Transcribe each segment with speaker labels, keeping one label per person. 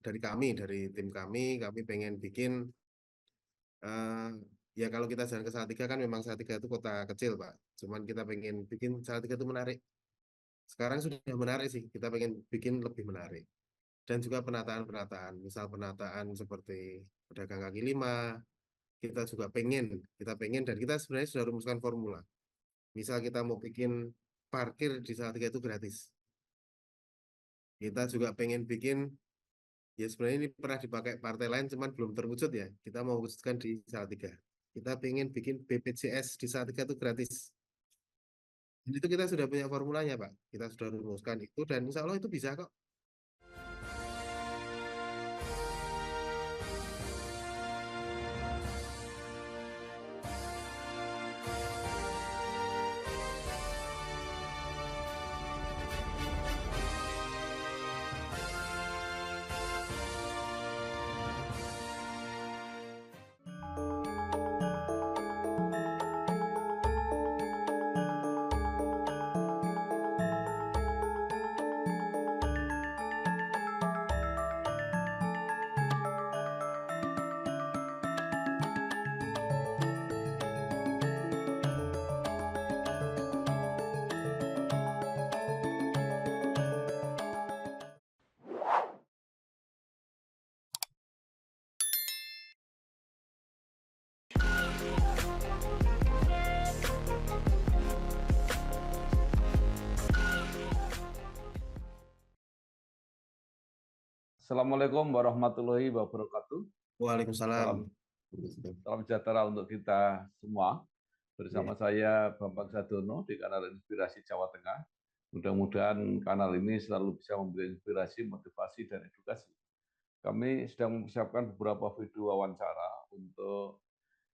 Speaker 1: dari tim kami pengen bikin ya kalau kita jalan ke Salatiga kan memang Salatiga itu kota kecil Pak. Cuman kita pengen bikin Salatiga itu menarik. Sekarang sudah menarik sih, kita pengen bikin lebih menarik. Dan juga penataan-penataan, misal penataan seperti pedagang kaki lima, kita pengen dan kita sebenarnya sudah rumuskan formula. Misal kita mau bikin parkir di Salatiga itu gratis. Kita juga pengen bikin, ya sebenarnya ini pernah dipakai partai lain, cuman belum terwujud ya. Kita mau wujudkan di Salatiga. Kita pengen bikin BPJS di Salatiga itu gratis. Dan itu kita sudah punya formulanya, Pak. Kita sudah rumuskan itu, dan insya Allah itu bisa kok.
Speaker 2: Assalamualaikum warahmatullahi wabarakatuh.
Speaker 1: Waalaikumsalam.
Speaker 2: Salam, salam sejahtera untuk kita semua. Bersama saya Bambang Sadono di kanal Inspirasi Jawa Tengah. Mudah-mudahan kanal ini selalu bisa memberi inspirasi, motivasi, dan edukasi. Kami sedang mempersiapkan beberapa video wawancara untuk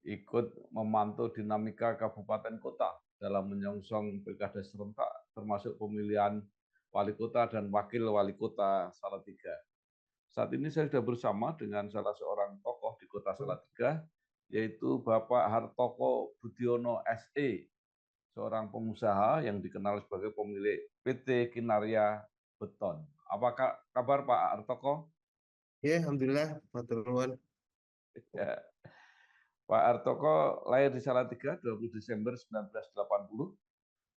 Speaker 2: ikut memantau dinamika kabupaten kota dalam menyongsong pilkada serentak, termasuk pemilihan wali kota dan wakil wali kota Salatiga. Saat ini saya sudah bersama dengan salah seorang tokoh di Kota Salatiga, yaitu Bapak Hartoko Budiono SE, seorang pengusaha yang dikenal sebagai pemilik PT Kinarya Beton. Apa kabar Pak Hartoko?
Speaker 1: Ya, alhamdulillah, matur nuwun.
Speaker 2: Ya. Pak Hartoko lahir di Salatiga 20 Desember 1980,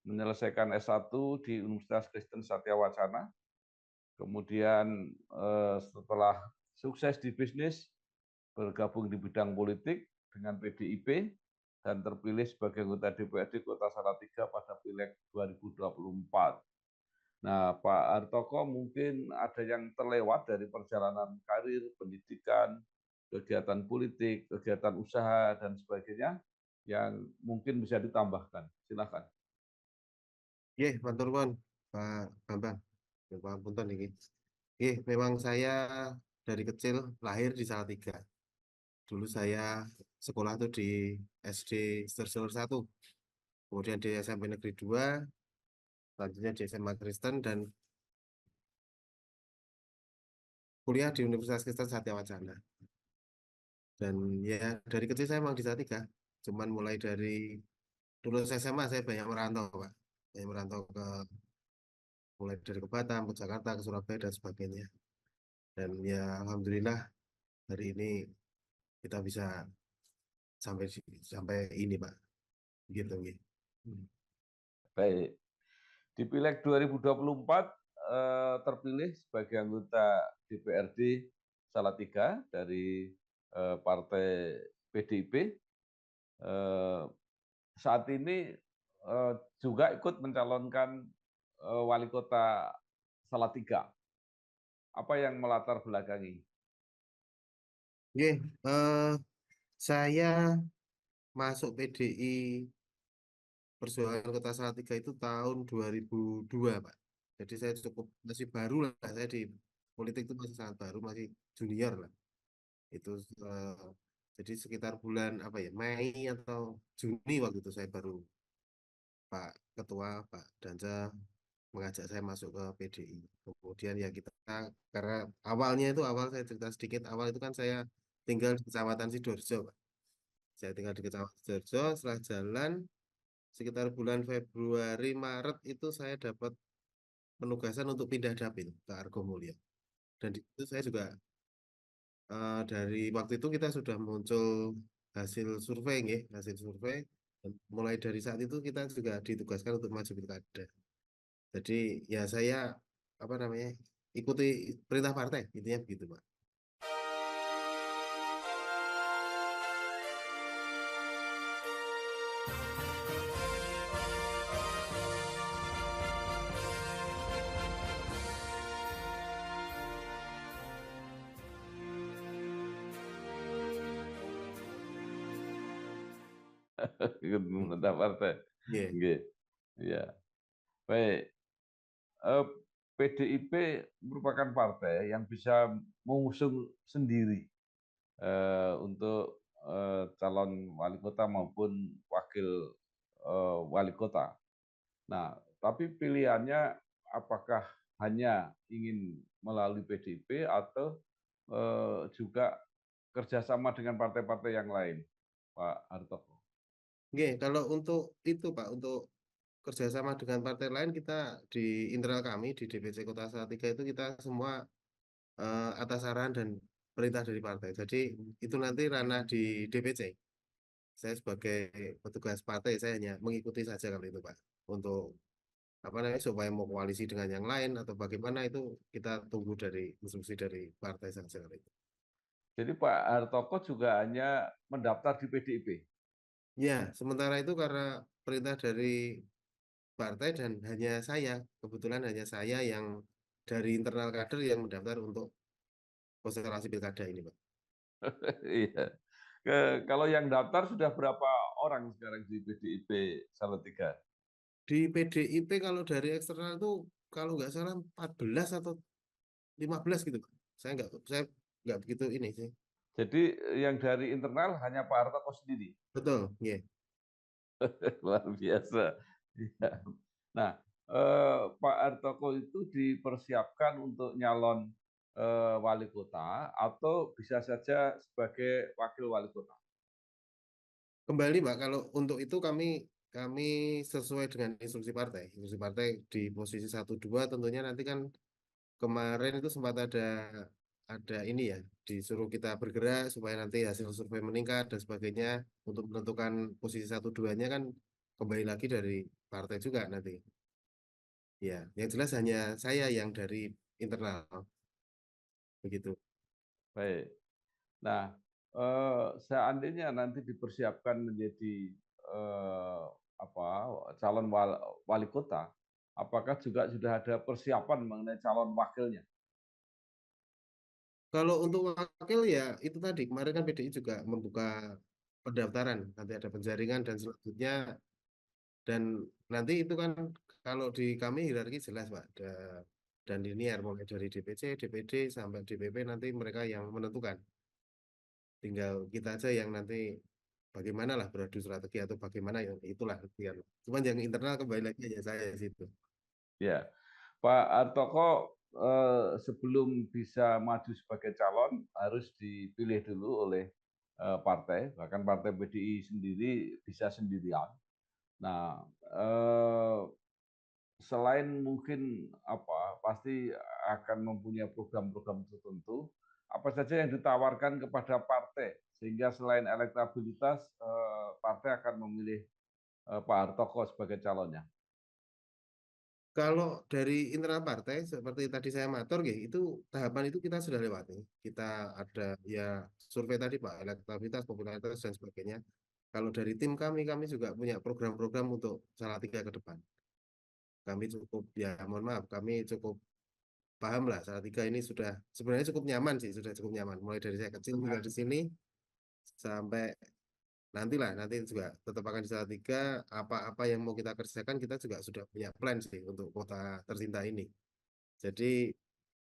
Speaker 2: menyelesaikan S1 di Universitas Kristen Satya Wacana. Kemudian setelah sukses di bisnis, bergabung di bidang politik dengan PDIP dan terpilih sebagai anggota DPRD Kota Salatiga pada Pileg 2024. Nah, Pak Hartoko mungkin ada yang terlewat dari perjalanan karir, pendidikan, kegiatan politik, kegiatan usaha, dan sebagainya yang mungkin bisa ditambahkan. Silakan.
Speaker 1: Ya, matur nuwun, Pak Bambang. Ya, Pak Punten ini. Memang saya dari kecil lahir di Salatiga. Dulu saya sekolah tuh di SD Stersulur 1, kemudian di SMP Negeri 2, selanjutnya di SMA Kristen, dan kuliah di Universitas Kristen Satya Wacana. Dan ya dari kecil saya memang di Salatiga. Cuman mulai dari lulus SMA saya banyak merantau, Pak. Banyak merantau mulai dari ke Batam, ke Jakarta, ke Surabaya, dan sebagainya. Dan ya alhamdulillah hari ini kita bisa sampai ini, Pak. Gitu, gitu.
Speaker 2: Baik. Di Pileg 2024 terpilih sebagai anggota DPRD Salatiga dari Partai PDIP. Saat ini juga ikut mencalonkan wali kota Salatiga. Apa yang melatar belakangi?
Speaker 1: Saya masuk PDI Perjuangan Kota Salatiga itu tahun 2002, Pak. Jadi saya cukup masih baru lah, saya di politik itu masih sangat baru, masih junior lah. Itu eh, jadi sekitar bulan apa ya, Mei atau Juni waktu itu saya baru Pak Ketua Pak Danca mengajak saya masuk ke PDI. Kemudian ya kita karena awal saya cerita sedikit, awal itu kan saya tinggal di Kecamatan Sidoarjo, Pak. Saya tinggal di Kecamatan Sidoarjo, setelah jalan sekitar bulan Februari Maret itu saya dapat penugasan untuk pindah dapil ke Argomulyo. Dan di situ saya juga dari waktu itu kita sudah muncul hasil survei, nggih, hasil survei. Dan mulai dari saat itu kita juga ditugaskan untuk maju pilkada. Jadi ya saya apa namanya ikuti perintah partai, intinya begitu, Pak.
Speaker 2: Ikut pemerintah partai.
Speaker 1: Iya.
Speaker 2: Nggih. Iya. Baik. Eh, PDIP merupakan partai yang bisa mengusung sendiri untuk calon wali kota maupun wakil wali kota. Nah, tapi pilihannya apakah hanya ingin melalui PDIP atau juga kerjasama dengan partai-partai yang lain, Pak Hartoko?
Speaker 1: Oke, kalau untuk itu Pak, untuk kerjasama dengan partai lain kita di internal kami di DPC Kota Salatiga itu kita semua atas saran dan perintah dari partai. Jadi itu nanti ranah di DPC. Saya sebagai petugas partai saya hanya mengikuti saja kalau itu Pak. Untuk apa namanya supaya mau koalisi dengan yang lain atau bagaimana itu kita tunggu dari instruksi dari partai saja kalau itu.
Speaker 2: Jadi Pak Hartoko juga hanya mendaftar di PDIP.
Speaker 1: Ya, sementara itu karena perintah dari partai dan hanya saya, kebetulan hanya saya yang dari internal kader yang mendaftar untuk konstelasi pilkada ini, Pak.
Speaker 2: Iya. Kalau yang daftar sudah berapa orang sekarang di PDIP Salatiga?
Speaker 1: Di PDIP kalau dari eksternal itu kalau nggak salah 14 atau 15 gitu, Pak. Saya nggak begitu ini sih.
Speaker 2: Jadi yang dari internal hanya Pak Hartoko sendiri.
Speaker 1: Betul, ya.
Speaker 2: Luar biasa. Iya. Nah, Pak Hartoko itu dipersiapkan untuk nyalon wali kota atau bisa saja sebagai wakil wali kota.
Speaker 1: Kembali, Pak, kalau untuk itu kami sesuai dengan instruksi partai. Instruksi partai di posisi 1 2 tentunya nanti kan kemarin itu sempat ada ini ya, disuruh kita bergerak supaya nanti hasil survei meningkat dan sebagainya untuk menentukan posisi 1 2-nya kan kembali lagi dari partai juga nanti. Ya, yang jelas hanya saya yang dari internal begitu.
Speaker 2: Baik. Nah, seandainya nanti dipersiapkan menjadi eh, apa calon wali kota, apakah juga sudah ada persiapan mengenai calon wakilnya?
Speaker 1: Kalau untuk wakil ya itu tadi kemarin kan PDI juga membuka pendaftaran, nanti ada penjaringan dan selanjutnya dan nanti itu kan kalau di kami hierarki jelas Pak, dan linear mulai dari DPC, DPD sampai DPP nanti mereka yang menentukan. Tinggal kita aja yang nanti bagaimana lah beradu strategi atau bagaimana ya itulah biar. Cuman yang internal kembali lagi aja saya di situ.
Speaker 2: Ya, Pak Hartoko sebelum bisa maju sebagai calon harus dipilih dulu oleh partai, bahkan partai PDI sendiri bisa sendirian. Nah, selain mungkin pasti akan mempunyai program-program tertentu, apa saja yang ditawarkan kepada partai sehingga selain elektabilitas partai akan memilih Pak Hartoko sebagai calonnya.
Speaker 1: Kalau dari internal partai seperti tadi saya matur itu tahapan itu kita sudah lewati. Kita ada ya survei tadi Pak, elektabilitas, popularitas dan sebagainya. Kalau dari tim kami juga punya program-program untuk Salatiga ke depan. Kami cukup ya mohon maaf, kami cukup paham lah Salatiga ini sudah sebenarnya cukup nyaman sih, sudah cukup nyaman. Mulai dari saya kecil tinggal di sini sampai nanti juga tetap akan di Salatiga. Apa-apa yang mau kita kerjakan kita juga sudah punya plan sih untuk kota tercinta ini. Jadi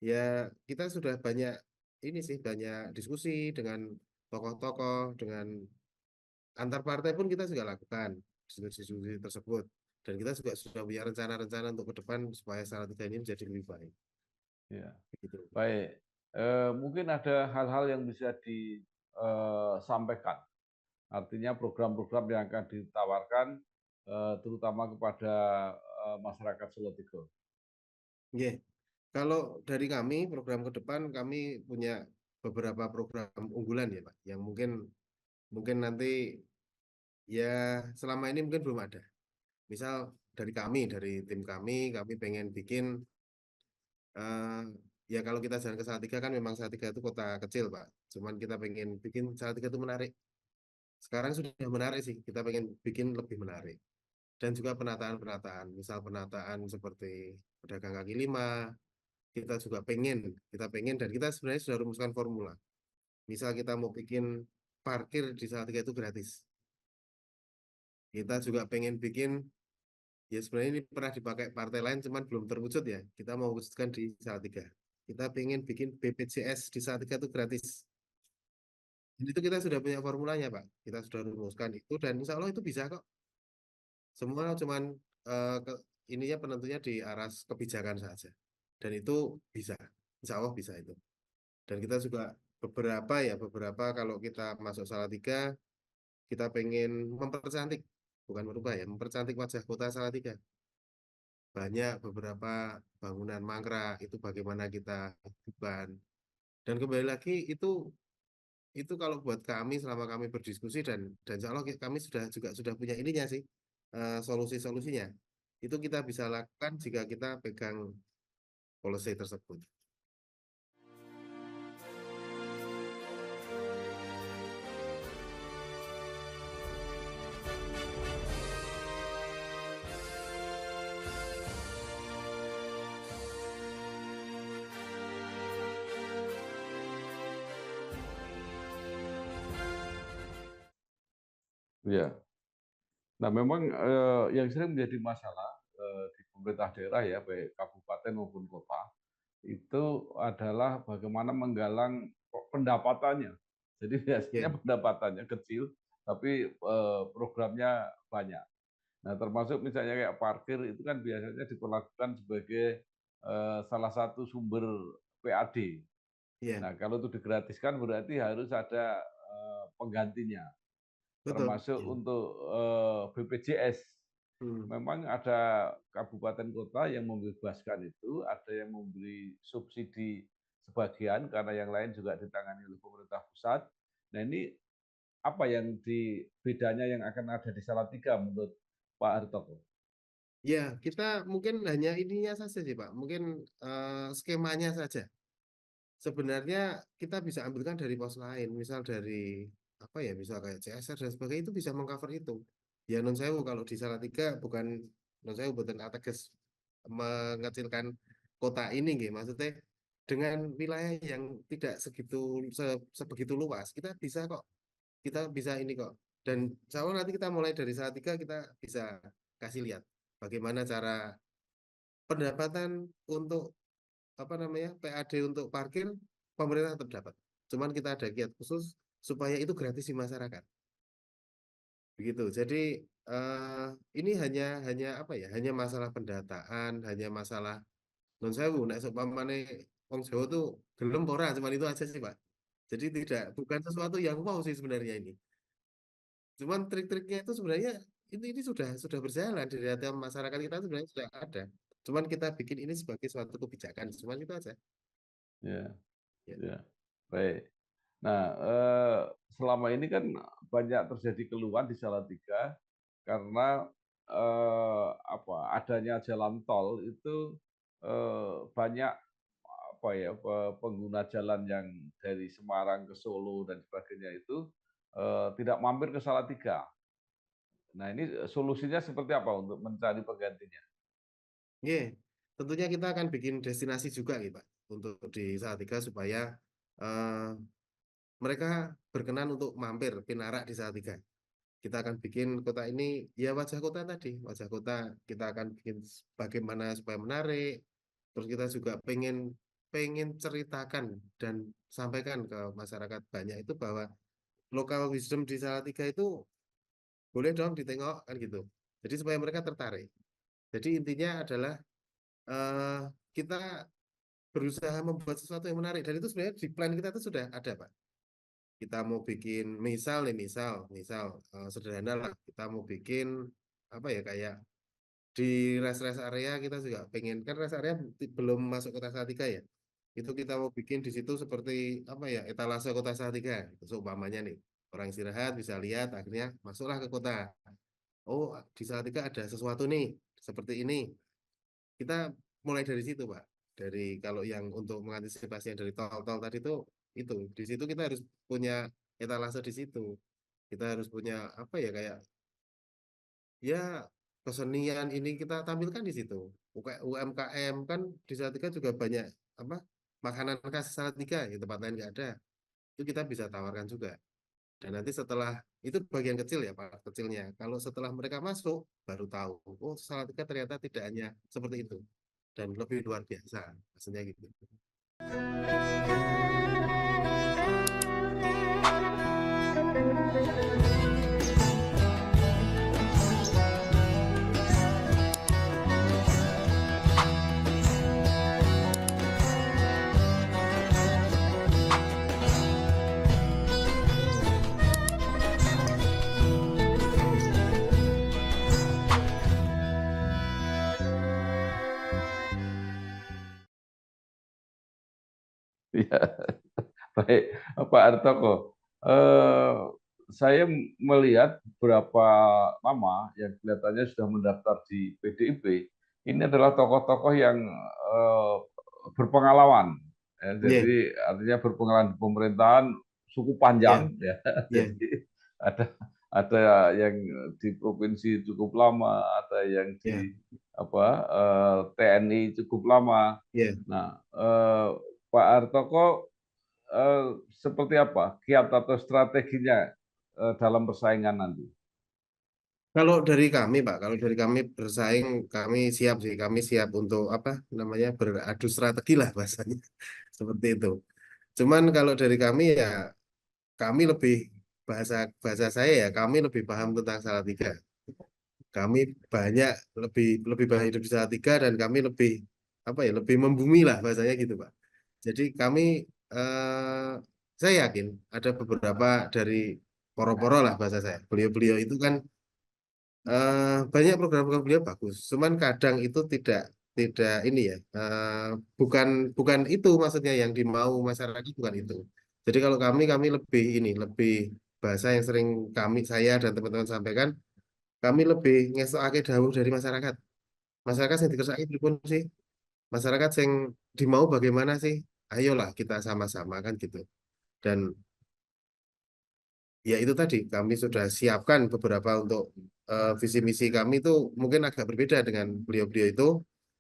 Speaker 1: ya kita sudah banyak ini sih banyak diskusi dengan tokoh-tokoh, dengan antar partai pun kita juga lakukan diskusi-diskusi tersebut. Dan kita juga sudah punya rencana-rencana untuk ke depan supaya Salatiga ini menjadi lebih baik.
Speaker 2: Ya.
Speaker 1: Begitu.
Speaker 2: Baik, mungkin ada hal-hal yang bisa disampaikan. Artinya program-program yang akan ditawarkan, terutama kepada masyarakat Solo
Speaker 1: Oke. Kalau dari kami program ke depan kami punya beberapa program unggulan ya Pak, yang mungkin mungkin nanti ya selama ini mungkin belum ada. Misal dari kami, dari tim kami pengen bikin eh, ya kalau kita jalan ke Salatiga kan memang Salatiga itu kota kecil Pak. Cuman kita pengen bikin Salatiga itu menarik. Sekarang sudah menarik sih, kita pengen bikin lebih menarik. Dan juga penataan-penataan, misal penataan seperti pedagang kaki lima, kita pengen dan kita sebenarnya sudah rumuskan formula. Misal kita mau bikin parkir di Salatiga itu gratis. Kita juga pengen bikin, ya sebenarnya ini pernah dipakai partai lain, cuman belum terwujud ya. Kita mau wujudkan di Salatiga. Kita pengen bikin BPJS di Salatiga itu gratis. Dan itu kita sudah punya formulanya, Pak. Kita sudah rumuskan itu dan insya Allah itu bisa kok. Semua cuman eh, ke, ininya penentunya di aras kebijakan saja. Dan itu bisa. Insya Allah bisa itu. Dan kita juga beberapa kalau kita masuk Salatiga, kita pengen mempercantik, bukan merubah ya, mempercantik wajah kota Salatiga. Banyak beberapa bangunan mangkrak itu bagaimana kita hidupkan. Dan kembali lagi itu kalau buat kami selama kami berdiskusi dan insya Allah kami sudah punya ininya sih solusi-solusinya. Itu kita bisa lakukan jika kita pegang policy tersebut.
Speaker 2: Ya. Nah, memang yang sering menjadi masalah di pemerintah daerah ya, baik kabupaten maupun kota, itu adalah bagaimana menggalang pendapatannya. Jadi biasanya
Speaker 1: Ya,
Speaker 2: pendapatannya kecil, tapi programnya banyak. Nah, termasuk misalnya kayak parkir itu kan biasanya diperlakukan sebagai salah satu sumber PAD.
Speaker 1: ya,
Speaker 2: Nah, kalau itu digratiskan berarti harus ada penggantinya,
Speaker 1: betul.
Speaker 2: termasuk
Speaker 1: Ya.
Speaker 2: untuk BPJS.
Speaker 1: Hmm.
Speaker 2: Memang ada kabupaten kota yang membebaskan itu, ada yang memberi subsidi sebagian karena yang lain juga ditangani oleh pemerintah pusat. Nah, ini apa yang bedanya yang akan ada di Salatiga menurut Pak Hartoko?
Speaker 1: Ya, kita mungkin hanya ininya saja sih, Pak. Mungkin skemanya saja. Sebenarnya kita bisa ambilkan dari pos lain, misal dari apa ya, misal kayak CSR dan sebagainya itu bisa mengcover itu. Ya non sewu kalau di Salatiga bukan non sewu bukan ateges mengecilkan kota ini gitu. Maksudnya dengan wilayah yang tidak sebegitu luas, kita bisa kok, kita bisa ini kok. Dan insya Allah nanti kita mulai dari Salatiga kita bisa kasih lihat bagaimana cara pendapatan untuk apa namanya PAD untuk parkir pemerintah tetap dapat. Cuman kita ada giat khusus supaya itu gratis di masyarakat. Begitu. Jadi eh, ini hanya apa ya? Hanya masalah pendataan, hanya masalah non sewu. Nek seumpamane wong Jawa tuh gelem ora, cuman itu aja sih, Pak. Jadi tidak bukan sesuatu yang wow sih sebenarnya ini. Cuman trik-triknya itu sebenarnya ini sudah berjalan di data masyarakat kita sebenarnya sudah ada. Cuman kita bikin ini sebagai suatu kebijakan. Cuman itu aja.
Speaker 2: Ya,
Speaker 1: Ya.
Speaker 2: ya. Baik. Nah, selama ini kan banyak terjadi keluhan di Salatiga karena apa adanya jalan tol itu banyak apa ya pengguna jalan yang dari Semarang ke Solo dan sebagainya itu tidak mampir ke Salatiga. Nah, ini solusinya seperti apa untuk mencari penggantinya?
Speaker 1: Iya, tentunya kita akan bikin destinasi juga gitu, Pak, untuk di Salatiga supaya eh, mereka berkenan untuk mampir pinarak di Salatiga. Kita akan bikin kota ini ya wajah kota tadi, wajah kota kita akan bikin bagaimana supaya menarik. Terus kita juga pengen pengen ceritakan dan sampaikan ke masyarakat banyak itu bahwa local wisdom di Salatiga itu boleh dong ditengok kan gitu. Jadi supaya mereka tertarik. Jadi intinya adalah eh, kita berusaha membuat sesuatu yang menarik dan itu sebenarnya di plan kita itu sudah ada Pak. Kita mau bikin misal sederhana lah kita mau bikin apa ya kayak di rest rest area kita juga pengen kan rest area belum masuk kota Salatiga ya. itu kita mau bikin di situ seperti apa ya, etalase kota Salatiga. Seumpamanya nih, orang istirahat bisa lihat, akhirnya masuklah ke kota. Oh, di Salatiga ada sesuatu nih, seperti ini. Kita mulai dari situ, Pak. Dari kalau yang untuk mengantisipasi yang dari tol-tol tadi itu di situ kita harus punya etalase di situ. Kita harus punya apa ya, kayak ya kesenian ini kita tampilkan di situ. UMKM kan di Salatiga juga banyak apa makanan khas Salatiga, ya tempat lain nggak ada. Itu kita bisa tawarkan juga. Dan nanti setelah itu bagian kecil ya Pak, kecilnya. Kalau setelah mereka masuk baru tahu, oh Salatiga ternyata tidak hanya seperti itu dan lebih luar biasa, maksudnya gitu.
Speaker 2: Ya, baik, Pak Artoko. Eh, saya melihat beberapa nama yang kelihatannya sudah mendaftar di PDIP. Ini adalah tokoh-tokoh yang berpengalaman. Ya,
Speaker 1: Iya,
Speaker 2: jadi artinya berpengalaman di pemerintahan cukup
Speaker 1: iya,
Speaker 2: panjang. Ya.
Speaker 1: iya,
Speaker 2: Jadi ada ada yang di provinsi cukup lama, ada yang
Speaker 1: iya,
Speaker 2: di apa TNI cukup lama.
Speaker 1: iya.
Speaker 2: Nah, Pak Artoko seperti apa kiat atau strateginya dalam persaingan nanti?
Speaker 1: Kalau dari kami, Pak, kalau dari kami bersaing, kami siap sih, kami siap untuk apa namanya beradu strategi lah bahasanya, seperti itu. Cuman kalau dari kami ya, kami lebih bahasa bahasa saya ya, kami lebih paham tentang Salatiga. Kami banyak lebih banyak hidup di Salatiga dan kami lebih apa ya, lebih membumi lah bahasanya gitu, Pak. Jadi kami saya yakin ada beberapa dari poro-poro lah bahasa saya. Beliau-beliau itu kan banyak program-program beliau bagus. Cuman kadang itu tidak ini ya, bukan bukan itu maksudnya yang dimau masyarakat bukan itu. Jadi kalau kami lebih ini lebih bahasa yang sering saya dan teman-teman sampaikan, kami lebih ngesokake dawuh dari masyarakat. Masyarakat yang dikersaki pripun sih? Masyarakat yang dimau bagaimana sih? Ayolah kita sama-sama kan gitu. Dan ya itu tadi kami sudah siapkan beberapa untuk visi misi kami itu mungkin agak berbeda dengan beliau-beliau itu,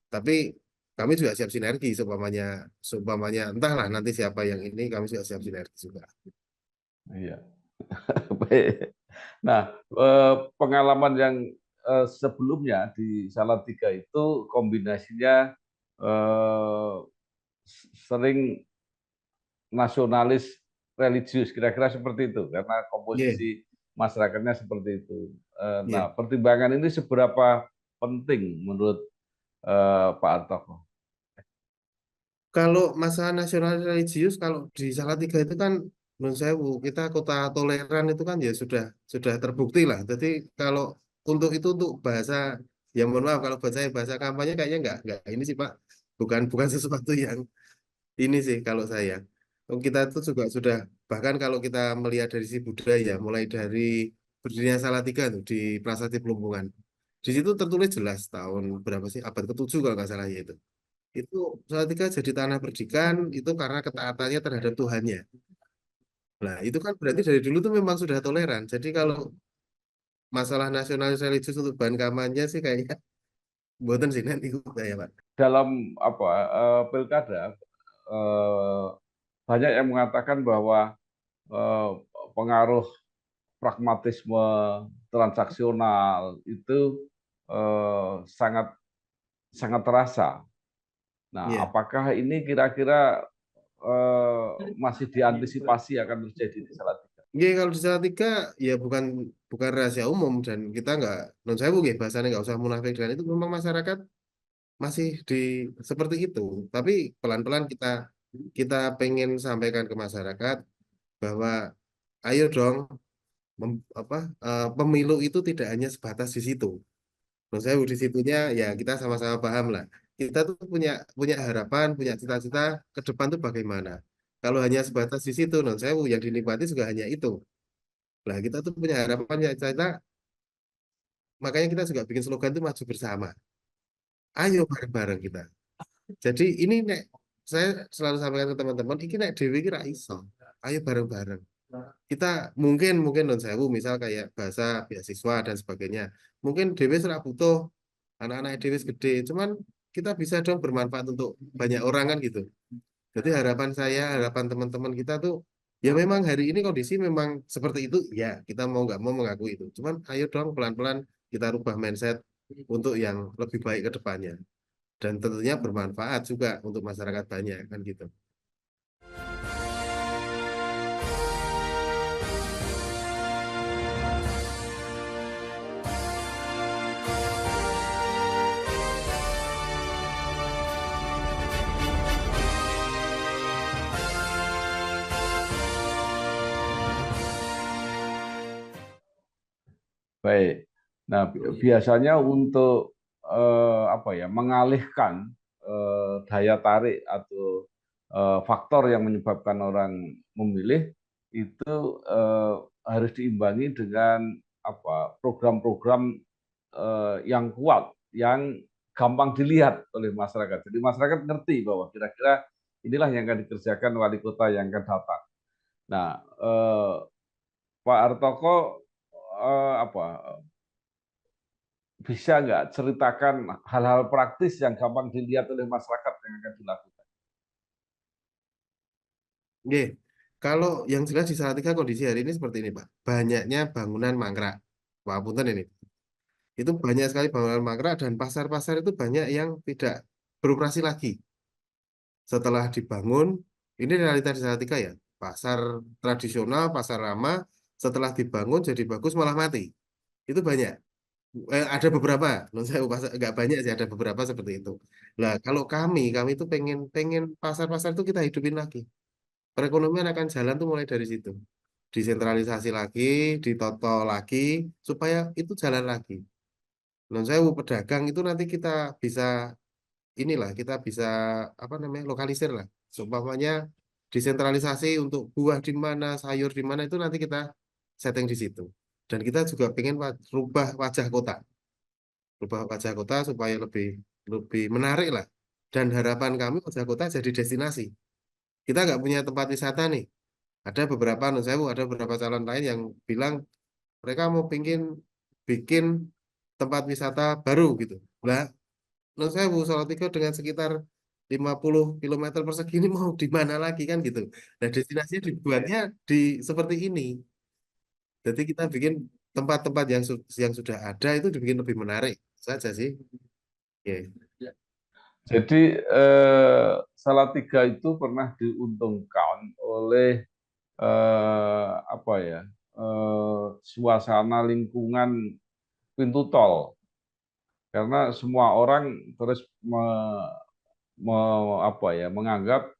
Speaker 1: tapi kami juga siap sinergi seumpamanya seumpamanya entahlah nanti siapa yang ini kami juga siap sinergi juga.
Speaker 2: Iya. Baik. Nah, pengalaman yang sebelumnya di Salatiga itu kombinasinya eh, sering nasionalis religius, kira-kira seperti itu, karena
Speaker 1: Iya,
Speaker 2: komposisi masyarakatnya seperti itu.
Speaker 1: iya.
Speaker 2: Nah, pertimbangan ini seberapa penting menurut Pak Artoko?
Speaker 1: Kalau masalah nasional religius kalau di Salatiga itu kan menurut saya Bu, kita kota toleran itu kan ya sudah terbukti lah. Jadi kalau untuk itu untuk bahasa ya mohon maaf kalau buat saya bahasa kampanye kayaknya nggak ini sih Pak. Bukan bukan sesuatu yang ini sih kalau saya. Kita itu juga sudah bahkan kalau kita melihat dari sisi budaya, mulai dari berdirinya Salatiga tuh di Prasasti Pelumpungan. Di situ tertulis jelas tahun berapa sih abad ke-7 kalau nggak salah ya itu. Itu Salatiga jadi tanah perdikan itu karena ketaatannya terhadap Tuhannya. Nah itu kan berarti dari dulu tuh memang sudah toleran. Jadi kalau masalah nasionalis religius untuk bahan kampanye sih kayaknya buatan sih nanti saya Pak.
Speaker 2: Dalam apa pilkada eh, banyak yang mengatakan bahwa eh, pengaruh pragmatisme transaksional itu sangat sangat terasa. Nah,
Speaker 1: Iya.
Speaker 2: apakah ini kira-kira masih diantisipasi akan terjadi di Salatiga?
Speaker 1: Ya kalau di Salatiga ya bukan bukan rahasia umum dan kita nggak non saya nggih bahasanya nggak usah munafik dan itu memang masyarakat masih di seperti itu. Tapi pelan-pelan kita kita pengen sampaikan ke masyarakat bahwa ayo dong pemilu itu tidak hanya sebatas di situ. Menurut saya di situnya ya kita sama-sama paham lah. kita tuh punya punya harapan, punya cita-cita ke depan tuh bagaimana. Kalau hanya sebatas di situ, non sewu yang dinikmati juga hanya itu. Lah kita tuh punya harapan, ya cita-cita, makanya kita juga bikin slogan tuh maju bersama. Ayo bareng-bareng kita. Jadi ini nek saya selalu sampaikan ke teman-teman, ini nek dewi kira iso. Ayo bareng-bareng. Kita mungkin mungkin non sewu misal kayak bahasa beasiswa dan sebagainya. Mungkin dewi sudah butuh anak-anak dewi gede, cuman kita bisa dong bermanfaat untuk banyak orang kan gitu. Jadi harapan saya, harapan teman-teman kita tuh, ya memang hari ini kondisi memang seperti itu, ya kita mau nggak mau mengakui itu. Cuman ayo dong pelan-pelan kita rubah mindset untuk yang lebih baik ke depannya. Dan tentunya bermanfaat juga untuk masyarakat banyak kan gitu.
Speaker 2: Baik. Nah, biasanya untuk apa ya, mengalihkan daya tarik atau faktor yang menyebabkan orang memilih itu harus diimbangi dengan apa, program-program yang kuat, yang gampang dilihat oleh masyarakat. Jadi masyarakat ngerti bahwa kira-kira inilah yang akan dikerjakan wali kota yang akan datang. Nah, Pak Artoko apa, bisa nggak ceritakan hal-hal praktis yang gampang dilihat oleh masyarakat yang akan dilakukan?
Speaker 1: Oke, kalau yang jelas di Salatiga kondisi hari ini seperti ini Pak. Banyaknya bangunan mangkrak. Wah, punten ini. Itu banyak sekali bangunan mangkrak dan pasar-pasar itu banyak yang tidak beroperasi lagi. Setelah dibangun, ini realita di Salatiga ya. Pasar tradisional, pasar lama, setelah dibangun jadi bagus malah mati. Itu banyak. Ada beberapa, saya nggak banyak sih, ada beberapa seperti itu. Nah, kalau kami itu pengen pengen pasar-pasar itu kita hidupin lagi. Perekonomian akan jalan tuh mulai dari situ. Desentralisasi lagi, ditoto lagi, supaya itu jalan lagi. Non sewu pedagang itu nanti kita bisa inilah, kita bisa apa namanya lokalisir lah. Seumpamanya desentralisasi untuk buah di mana, sayur di mana itu nanti kita setting di situ. Dan kita juga pengen rubah wajah kota, rubah wajah kota supaya lebih lebih menarik lah. Dan harapan kami wajah kota jadi destinasi. Kita nggak punya tempat wisata nih. Ada beberapa, non sewu, ada beberapa calon lain yang bilang mereka mau pingin bikin tempat wisata baru gitu. Lah, non sewu, Salatiga dengan sekitar 50 kilometer persegi ini mau di mana lagi kan gitu. Nah, destinasinya dibuatnya di seperti ini. Jadi kita bikin tempat-tempat yang sudah ada itu dibikin lebih menarik saja sih. Oke.
Speaker 2: Jadi Salatiga itu pernah diuntungkan oleh apa ya, suasana lingkungan pintu tol, karena semua orang terus apa ya, menganggap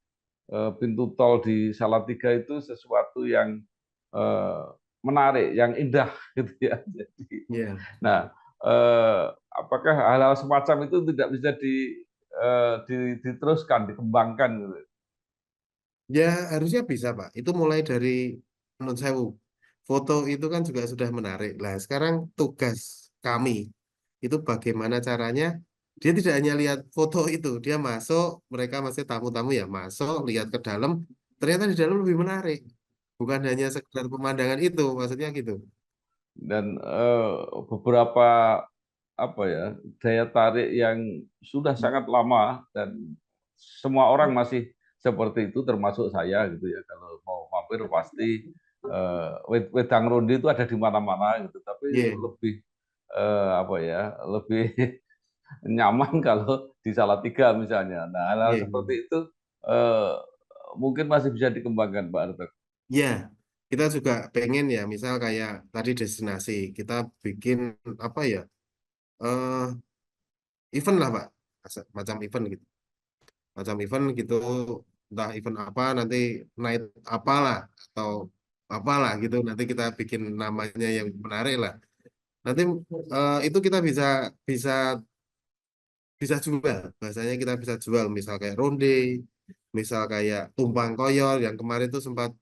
Speaker 2: pintu tol di Salatiga itu sesuatu yang eh, menarik, yang indah gitu ya. Jadi,
Speaker 1: Ya.
Speaker 2: nah, apakah hal-hal semacam itu tidak bisa diteruskan, dikembangkan gitu?
Speaker 1: Ya, harusnya bisa, Pak. Itu mulai dari non sewu. Foto itu kan juga sudah menarik. Nah, sekarang tugas kami itu bagaimana caranya dia tidak hanya lihat foto itu, dia masuk, mereka masih tamu-tamu ya masuk, lihat ke dalam, ternyata di dalam lebih menarik. Bukan hanya sekedar pemandangan itu, maksudnya gitu.
Speaker 2: Dan beberapa apa ya, daya tarik yang sudah sangat lama dan semua orang masih seperti itu, termasuk saya gitu ya. Kalau mau mampir pasti wedang ronde itu ada di mana-mana gitu, tapi
Speaker 1: Iya,
Speaker 2: lebih apa ya, lebih nyaman kalau di Salatiga misalnya. Nah, hal-hal
Speaker 1: iya, iya.
Speaker 2: seperti itu eh, mungkin masih bisa dikembangkan, Pak Arto.
Speaker 1: Ya, kita juga pengen ya, misal kayak tadi destinasi, kita bikin apa ya, eh event lah, Pak. Macam event gitu. Macam event gitu, entah event apa nanti night apalah atau apalah gitu, nanti kita bikin namanya yang menarik lah. Nanti itu kita bisa bisa bisa jual, bahasanya kita bisa jual, misal kayak ronde, misal kayak tumpang koyor yang kemarin itu sempat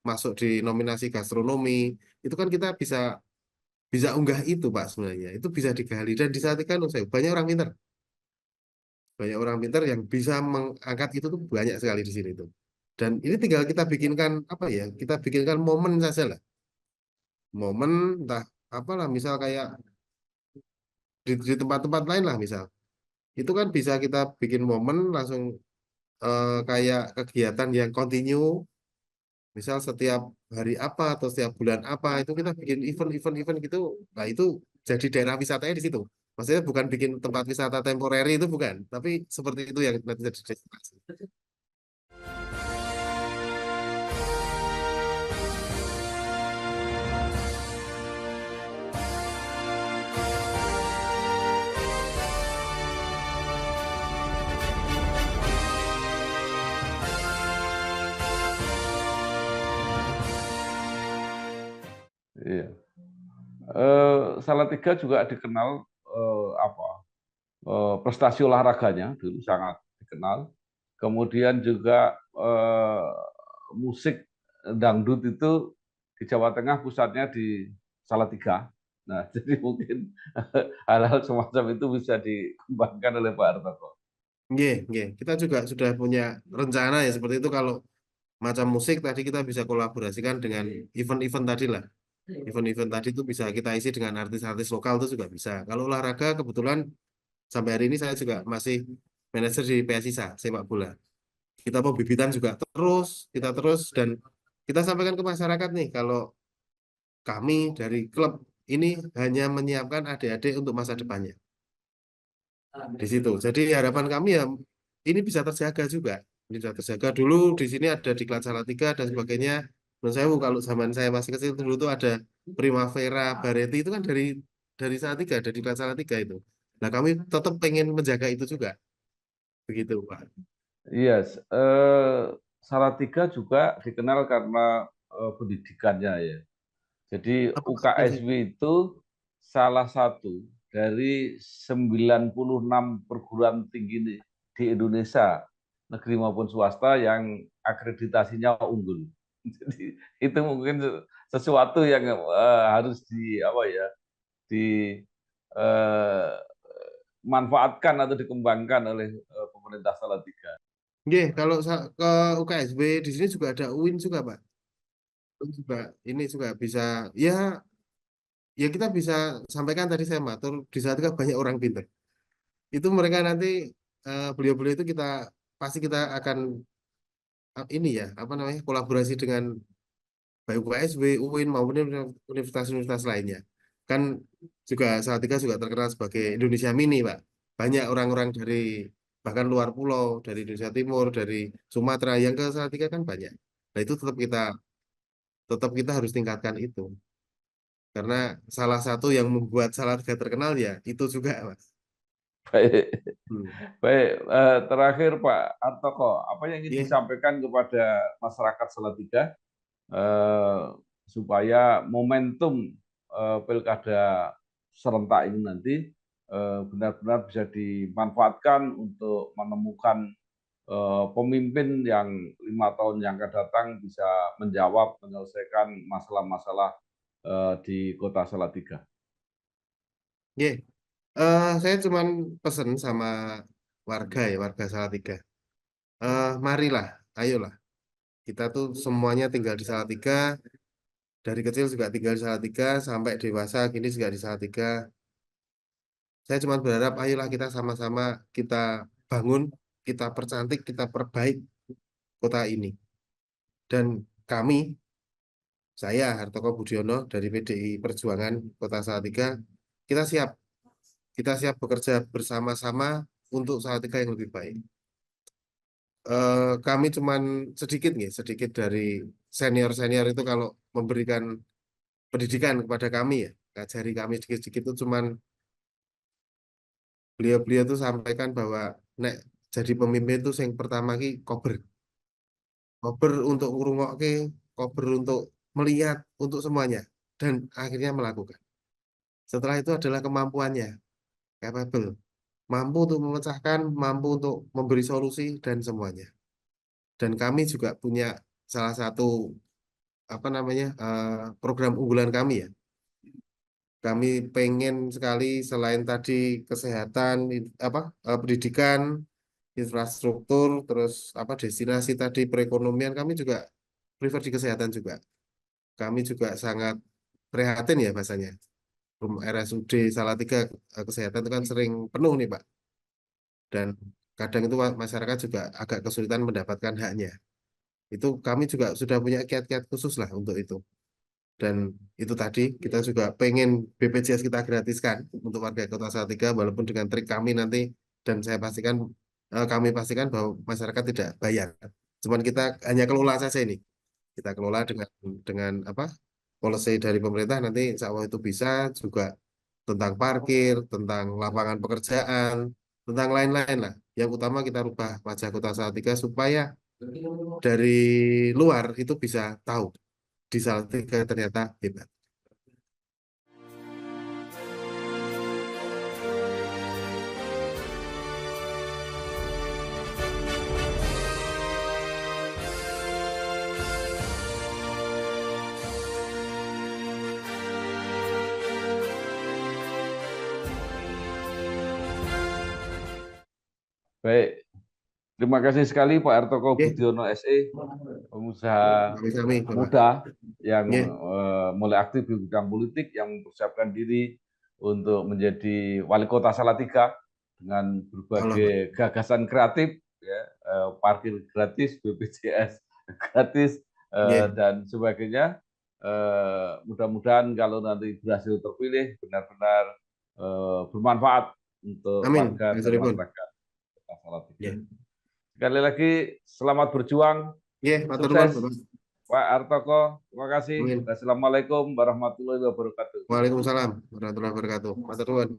Speaker 1: masuk di nominasi gastronomi, itu kan kita bisa bisa unggah itu Pak sebenarnya, itu bisa digali dan disatikan saya banyak orang pintar yang bisa mengangkat itu tuh banyak sekali di sini tuh. Dan ini tinggal kita bikinkan apa ya, kita bikinkan momen saja lah, momen entah apalah, misal kayak di tempat-tempat lain lah misal. Itu kan bisa kita bikin momen langsung kayak kegiatan yang continue, misal setiap hari apa atau setiap bulan apa itu kita bikin event gitu. Nah itu jadi daerah wisatanya di situ. Maksudnya bukan bikin tempat wisata temporary itu bukan, tapi seperti itu yang nanti jadi destinasi.
Speaker 2: Iya. Salatiga juga dikenal apa prestasi olahraganya dulu sangat dikenal. Kemudian juga musik dangdut itu di Jawa Tengah pusatnya di Salatiga. Nah, jadi mungkin hal-hal semacam itu bisa dikembangkan oleh Pak Hartoko.
Speaker 1: Nggih, nggih. Kita juga sudah punya rencana ya seperti itu kalau macam musik tadi kita bisa kolaborasikan dengan event-event tadi lah. Event-event tadi itu bisa kita isi dengan artis-artis lokal itu juga bisa. Kalau olahraga kebetulan sampai hari ini saya juga masih manajer di PSISA sepak bola. Kita mau bibitan juga kita terus dan kita sampaikan ke masyarakat nih kalau kami dari klub ini hanya menyiapkan adik-adik untuk masa depannya di situ. Jadi harapan kami ya ini bisa terjaga juga. Ini bisa terjaga dulu di sini ada di Klat Salatiga dan sebagainya. Menurut saya kalau zaman saya masih kecil dulu tuh ada Primavera, Bareti itu kan dari Salatiga, dari Klat Salatiga itu. Nah kami tetap pengen menjaga itu juga, begitu Pak.
Speaker 2: Iya, Salatiga juga dikenal karena pendidikannya ya. Jadi
Speaker 1: Apa kabar sih?
Speaker 2: UKSW itu salah satu dari 96 perguruan tinggi di Indonesia, negeri maupun swasta yang akreditasinya unggul. Jadi itu mungkin sesuatu yang harus apa ya, dimanfaatkan atau dikembangkan oleh pemerintah Salatiga.
Speaker 1: Nggih, kalau ke UKSB di sini juga ada UIN juga Pak. UIN juga ini juga bisa ya ya kita bisa sampaikan tadi saya matur di saat itu banyak orang pintar. Itu mereka nanti beliau-beliau itu kita pasti kita akan ini ya apa namanya kolaborasi dengan baik UKSW, UIN maupun universitas-universitas lainnya. Kan juga Salatiga juga terkenal sebagai Indonesia Mini, Pak. Banyak orang-orang dari bahkan luar pulau, dari Indonesia Timur, dari Sumatera yang ke Salatiga kan banyak. Nah, itu tetap kita harus tingkatkan itu. Karena salah satu yang membuat Salatiga terkenal ya itu juga, Mas.
Speaker 2: Baik.
Speaker 1: Hmm.
Speaker 2: Baik, terakhir Pak Hartoko, apa yang ingin
Speaker 1: Iya.
Speaker 2: disampaikan kepada masyarakat Salatiga eh, supaya momentum pilkada serentak ini nanti benar-benar bisa dimanfaatkan untuk menemukan pemimpin yang 5 tahun yang akan datang bisa menjawab, menyelesaikan masalah-masalah di Kota Salatiga.
Speaker 1: Iya. Saya cuman pesen sama warga ya, warga Salatiga. Marilah, ayolah. Kita tuh semuanya tinggal di Salatiga, dari kecil juga tinggal di Salatiga, sampai dewasa gini juga di Salatiga. Saya cuma berharap, ayolah kita sama-sama kita bangun, kita percantik, kita perbaik kota ini. Dan kami, saya Hartoko Budiono dari PDI Perjuangan Kota Salatiga, kita siap, kita siap bekerja bersama-sama untuk Salatiga yang lebih baik. Kami cuman sedikit nih, sedikit dari senior-senior itu kalau memberikan pendidikan kepada kami ya, ngajari kami sedikit-sedikit itu cuman beliau-beliau tuh sampaikan bahwa nek jadi pemimpin itu yang pertama ki kober, kober untuk ngurungokke, kober untuk melihat, untuk semuanya dan akhirnya melakukan. Setelah itu adalah kemampuannya, capable. mampu untuk memecahkan, mampu untuk memberi solusi dan semuanya. Dan kami juga punya salah satu apa namanya program unggulan kami ya. Kami pengen sekali selain tadi kesehatan, pendidikan, infrastruktur, terus apa destinasi tadi perekonomian, kami juga prefer di kesehatan juga. Kami juga sangat prihatin ya bahasanya. Rumah RSUD Salatiga kesehatan itu kan sering penuh nih Pak. Dan kadang itu masyarakat juga agak kesulitan mendapatkan haknya. Itu kami juga sudah punya kiat-kiat khusus lah untuk itu. Dan itu tadi kita juga pengen BPJS kita gratiskan untuk warga Kota Salatiga walaupun dengan trik kami nanti dan saya pastikan kami pastikan bahwa masyarakat tidak bayar. Cuman kita hanya kelola saja ini. Kita kelola dengan apa? Policy dari pemerintah nanti insya Allah itu bisa juga tentang parkir, tentang lapangan pekerjaan, tentang lain-lain lah. Yang utama kita rubah wajah Kota Salatiga supaya dari luar itu bisa tahu di Salatiga ternyata hebat.
Speaker 2: Baik, terima kasih sekali Pak Hartoko
Speaker 1: Oke,
Speaker 2: Budiono SE, pengusaha
Speaker 1: kami Bapak.
Speaker 2: muda yang
Speaker 1: Oke,
Speaker 2: mulai aktif di bidang politik, yang mempersiapkan diri untuk menjadi wali kota Salatiga dengan
Speaker 1: Allah Pak.
Speaker 2: berbagai gagasan kreatif, ya, parkir gratis, BPJS gratis,
Speaker 1: Oke,
Speaker 2: dan sebagainya. Mudah-mudahan kalau nanti berhasil terpilih, benar-benar bermanfaat untuk
Speaker 1: amin.
Speaker 2: warga
Speaker 1: Ya,
Speaker 2: dan
Speaker 1: pun.
Speaker 2: masyarakat Kota Salatiga.
Speaker 1: Ya,
Speaker 2: Sekali lagi, selamat berjuang,
Speaker 1: ya, matur nuwun
Speaker 2: sukses
Speaker 1: Bapak.
Speaker 2: Pak Hartoko. Terima kasih.
Speaker 1: Amin.
Speaker 2: Assalamualaikum warahmatullahi wabarakatuh.
Speaker 1: Waalaikumsalam warahmatullahi wabarakatuh. Matur nuwun.